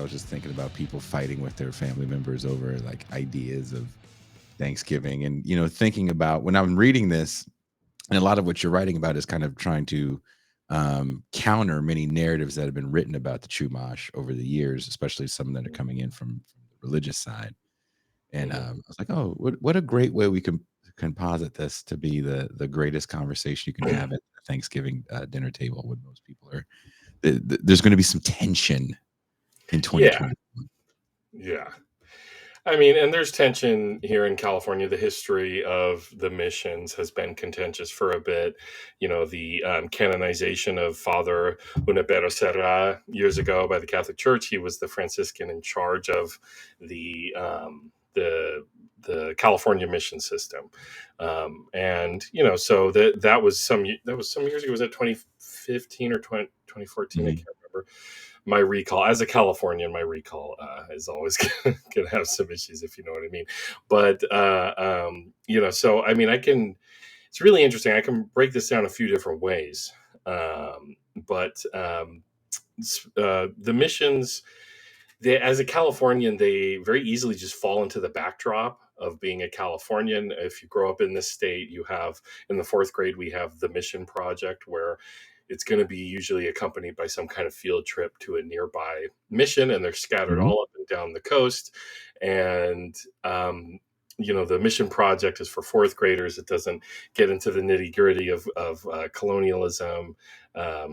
was just thinking about people fighting with their family members over like ideas of Thanksgiving, and thinking about when I'm reading this, and a lot of what you're writing about is kind of trying to counter many narratives that have been written about the Chumash over the years, especially some that are coming in from the religious side. And Mhm. I was like, oh, what a great way we can composite this to be the greatest conversation you can have at the Thanksgiving dinner table when most people are. There's going to be some tension in Yeah, 2020. yeah. I mean, and there's tension here in California. The history of the missions has been contentious for a bit. The canonization of Father Junipero Serra years ago by the Catholic Church. He was the Franciscan in charge of the the California mission system, and so that was some years ago. Was that 2015 or 2014? I Mhm. can't remember. My recall as a Californian, my recall is always going to have some issues, if you know what I mean. But so I mean, I can. It's really interesting. I can break this down a few different ways. But the missions, as a Californian, they very easily just fall into the backdrop of being a Californian. If you grow up in this state, you have in the fourth grade, we have the mission project where it's going to be usually accompanied by some kind of field trip to a nearby mission, and they're scattered Mhm. all up and down the coast. And the mission project is for fourth graders. It doesn't get into the nitty gritty of colonialism,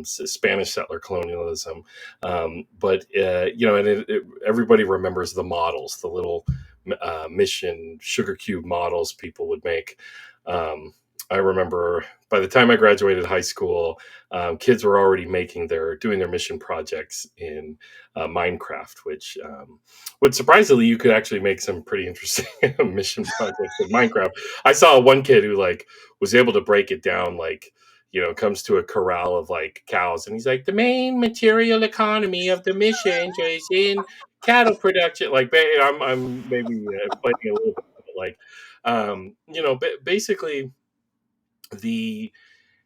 Spanish settler colonialism, but and everybody remembers the models, the little mission sugar cube models people would make. I remember by the time I graduated high school, kids were already doing their mission projects in Minecraft, which would surprisingly you could actually make some pretty interesting mission projects in Minecraft. I saw one kid who like was able to break it down like comes to a corral of like cows, and he's like, the main material economy of the mission is in cattle production. Like, I'm maybe inflating a little bit, but like, basically, the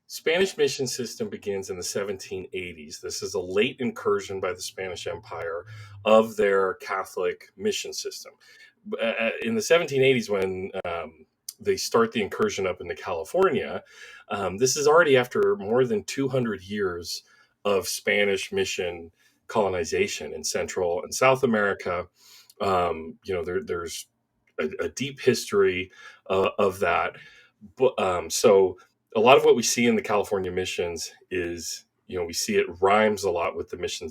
Spanish mission system begins in the 1780s. This is a late incursion by the Spanish Empire of their Catholic mission system. In the 1780s, when they start the incursion up into California, this is already after more than 200 years of Spanish mission colonization in Central and South America. There's a deep history of that. But so a lot of what we see in the California missions is, we see it rhymes a lot with the mission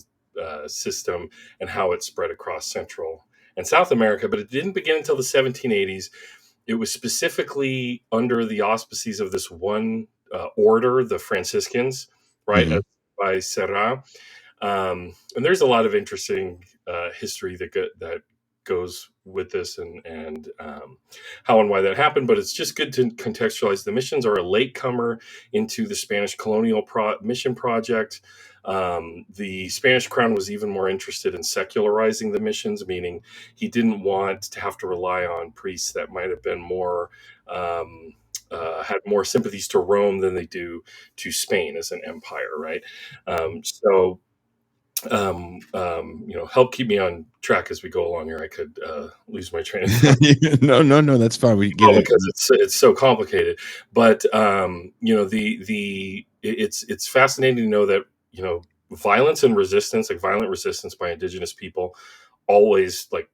system and how it spread across Central and South America, but it didn't begin until the 1780s. It was specifically under the auspices of this one order, the Franciscans, right, Mhm. by Serra. And there's a lot of interesting history that goes with this, and how and why that happened. But it's just good to contextualize. The missions are a latecomer into the Spanish colonial mission project. The Spanish crown was even more interested in secularizing the missions, meaning he didn't want to have to rely on priests that might have been more had more sympathies to Rome than they do to Spain as an empire, right? So help keep me on track as we go along here. I could lose my train of thought. No, no, no, that's fine. We get Well, it. because it's so complicated. But it's fascinating to know that violence and resistance, like violent resistance by indigenous people, always like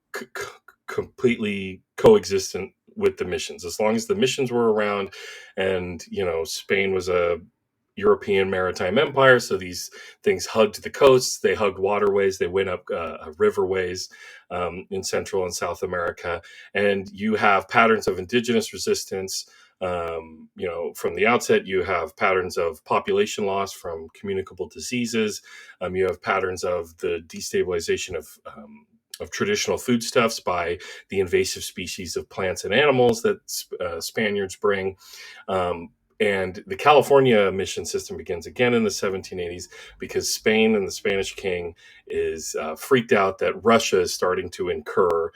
completely coexistent with the missions. As long as the missions were around, and Spain was a European maritime empire, so these things hugged the coasts, they hugged waterways, they went up riverways in Central and South America, and you have patterns of indigenous resistance. From the outset, you have patterns of population loss from communicable diseases. You have patterns of the destabilization of traditional foodstuffs by the invasive species of plants and animals that Spaniards bring. And the California mission system begins again in the 1780s because Spain and the Spanish king is freaked out that Russia is starting to incur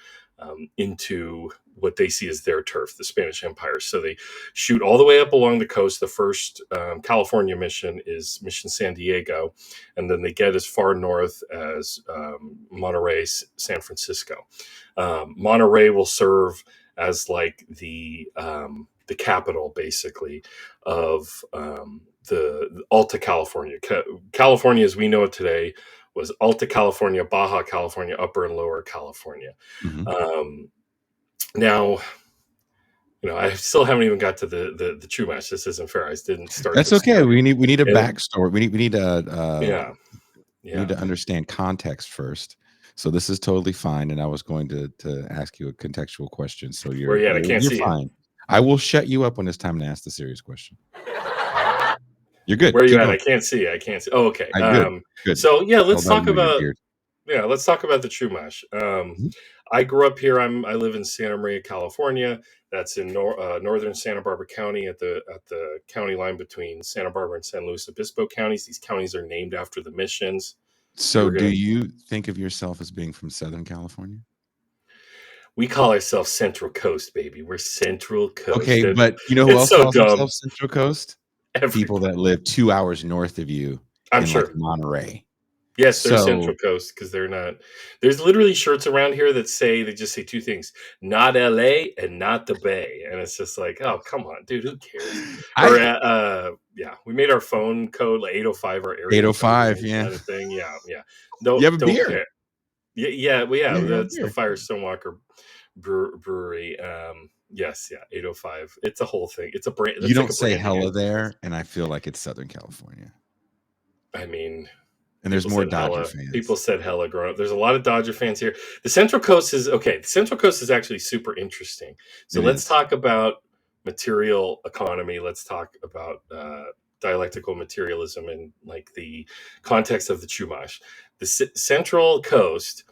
into what they see as their turf, the Spanish Empire. So they shoot all the way up along the coast. The first California mission is Mission San Diego, and then they get as far north as Monterey, San Francisco. Monterey will serve as like the capital, basically, of the Alta California. California, as we know it today, was Alta California, Baja California, Upper and Lower California. Mhm. Now, I still haven't even got to the Chumash. This isn't fair. I didn't start That's the okay. story. We need a And backstory. We need yeah, we need to understand context first. So this is totally fine. And I was going to ask you a contextual question. So Where you at? I can't you're see you. fine. I will shut you up when it's time to ask the serious question. You're good. Where are you Keep at? going. I can't see you. I can't see. Oh, okay. Good. So yeah, All let's about talk you and your about beard. the Chumash. Mhm. I grew up here. I live in Santa Maria, California. That's in northern Santa Barbara County at the county line between Santa Barbara and San Luis Obispo counties. These counties are named after the missions. So We're do gonna you think of yourself as being from Southern California? we call ourselves Central Coast, baby. We're Central Coast, Okay, and but you know who it's else so calls dumb. themselves Central Coast? People Everybody, that live 2 hours north of you I'm in like sure. Monterey. Yes, they're So Central Coast because they're not. There's literally shirts around here that they just say two things: not LA and not the Bay, and it's just like, oh, come on, dude, who cares? Or I yeah, we made our phone code like 805, our area code 805, and yeah. kind of thing. Yeah, yeah. You have a Don't beer. care. Yeah, yeah, well, Yeah, yeah. you have a That's the beer. Firestone Walker Brewery. Yes, yeah, 805. It's a whole thing. It's a brand. You That's like don't a say branding hella exercise. there, and I feel like it's Southern California. I mean, And there's more Dodger People fans. said hella growing up. There's a lot of Dodger fans here. The Central Coast is okay. The Central Coast is actually super interesting. So It let's is. talk about material economy. Let's talk about dialectical materialism in like the context of the Chumash. The Central Coast.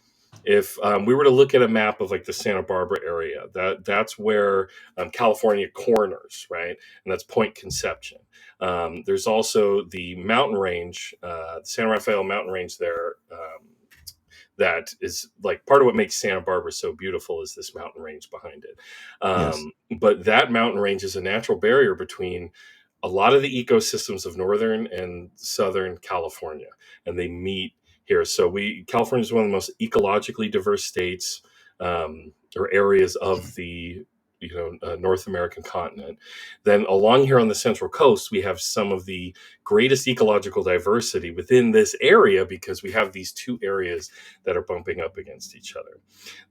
If we were to look at a map of like the Santa Barbara area, that's where California corners, right? And that's Point Conception. There's also the mountain range, the San Rafael mountain range there. That is like part of what makes Santa Barbara so beautiful is this mountain range behind it. Yes. But that mountain range is a natural barrier between a lot of the ecosystems of northern and southern California, and they meet here. So California is one of the most ecologically diverse states or areas of the North American continent. Then along here on the Central Coast, we have some of the greatest ecological diversity within this area because we have these two areas that are bumping up against each other.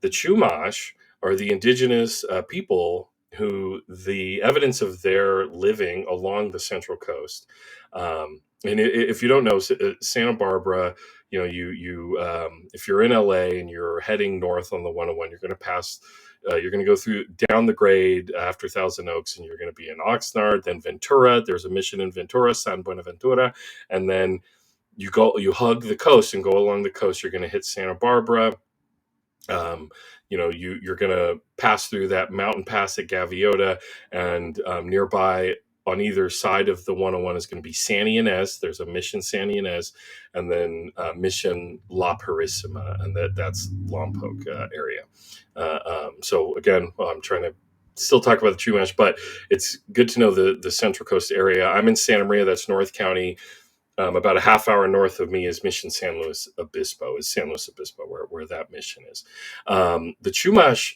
The Chumash are the indigenous people who the evidence of their living along the Central Coast. And if you don't know, Santa Barbara, if you're in LA and you're heading north on the 101, you're going to pass. You're going to go through down the grade after Thousand Oaks, and you're going to be in Oxnard, then Ventura. There's a mission in Ventura, San Buenaventura, and then you hug the coast and go along the coast. You're going to hit Santa Barbara. You're going to pass through that mountain pass at Gaviota, and nearby on either side of the 101 is going to be San Ynez. There's a mission San Ynez, and then mission La Purísima, and that's Lompoc area. So again, I'm trying to still talk about the Chumash, but it's good to know the Central Coast area. I'm in Santa Maria, that's North County. About a half hour north of me is Mission San Luis Obispo, where that mission is. The Chumash,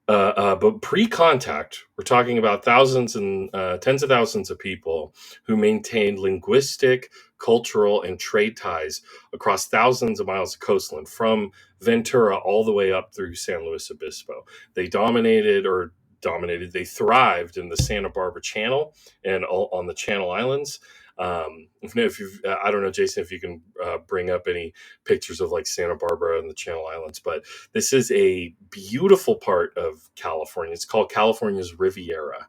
but pre-contact, we're talking about thousands and tens of thousands of people who maintained linguistic, cultural, and trade ties across thousands of miles of coastline from Ventura all the way up through San Luis Obispo. They they thrived in the Santa Barbara Channel and on the Channel Islands. I don't know, Jason, if you can bring up any pictures of like Santa Barbara and the Channel Islands, but this is a beautiful part of California. It's called California's Riviera.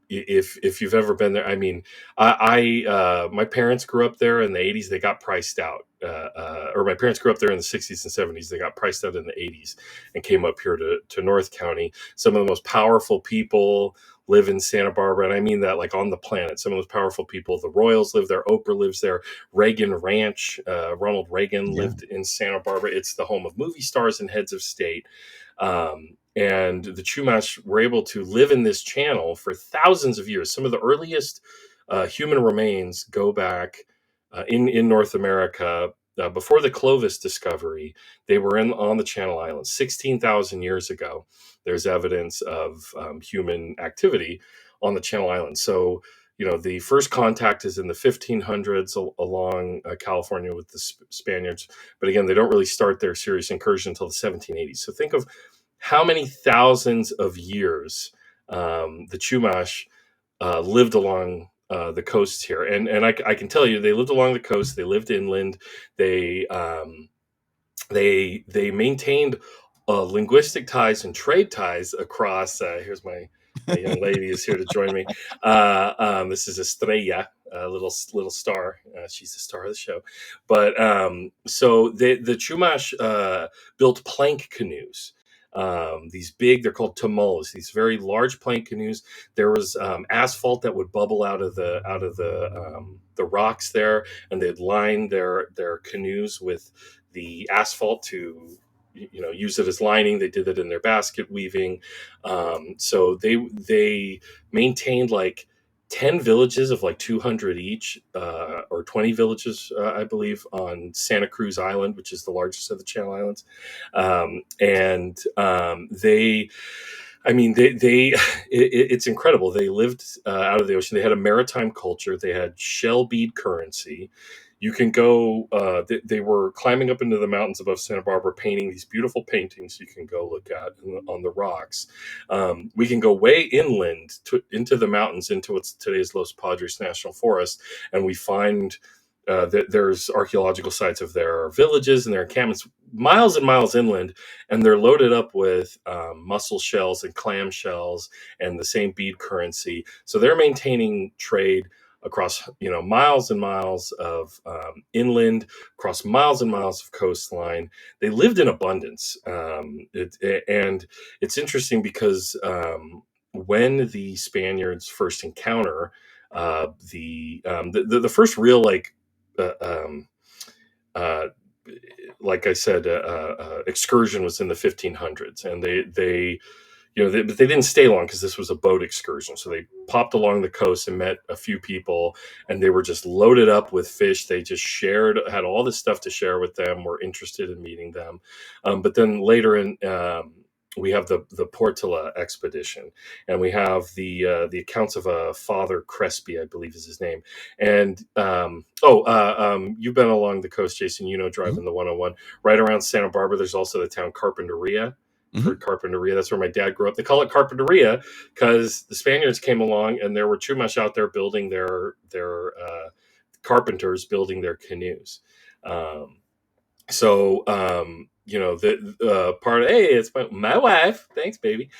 if you've ever been there, I mean, my parents grew up there in the 80s. They got priced out, or my parents grew up there in the 60s and 70s. They got priced out in the 80s and came up here to North County. Some of the most powerful people live in Santa Barbara, and I mean that like on the planet. Some of those powerful people, the Royals live there, Oprah lives there, Reagan Ranch, Ronald Reagan Yeah. lived in Santa Barbara. It's the home of movie stars and heads of state. And the Chumash were able to live in this channel for thousands of years. Some of the earliest human remains go back in North America before the Clovis discovery. They were on the Channel Islands 16,000 years ago. There's evidence of human activity on the Channel Islands. So, the first contact is in the 1500s along California with the Spaniards. But again, they don't really start their serious incursion until the 1780s. So think of how many thousands of years the Chumash lived along the coast here, and I can tell you, they lived along the coast. They lived inland. They they maintained linguistic ties and trade ties across. Here's my young lady is here to join me. This is Estrella, a little star. She's the star of the show. But so the Chumash built plank canoes. These big, they're called tamolas. These very large plank canoes. There was asphalt that would bubble out of the rocks there, and they'd line their canoes with the asphalt to use it as lining. They did it in their basket weaving. So they maintained like 10 villages of like 200 each, or 20 villages, I believe, on Santa Cruz Island, which is the largest of the Channel Islands. And they I mean, it's incredible. They lived out of the ocean. They had a maritime culture. They had shell bead currency. You can go. They were climbing up into the mountains above Santa Barbara, painting these beautiful paintings. You can go look at on the rocks. We can go way inland into the mountains, into what's today's Los Padres National Forest, and we find that there's archaeological sites of their villages and their encampments miles and miles inland, and they're loaded up with mussel shells and clam shells and the same bead currency. So they're maintaining trade across miles and miles of inland, across miles and miles of coastline. They lived in abundance, and it's interesting because when the Spaniards first encounter the first real uh, um, uh, like I said, excursion was in the 1500s, and but they didn't stay long because this was a boat excursion. So they popped along the coast and met a few people, and they were just loaded up with fish. They just had all this stuff to share with them. Were interested in meeting them, but then later we have the Portola expedition, and we have the accounts of a Father Crespi, I believe is his name. And you've been along the coast, Jason. Driving the 101 right around Santa Barbara. There's also the town Carpinteria. For Carpinteria, that's where my dad grew up. They call it Carpinteria because the Spaniards came along, and there were Chumash out there building their carpenters building their canoes. The part of, hey, it's my wife. Thanks, baby.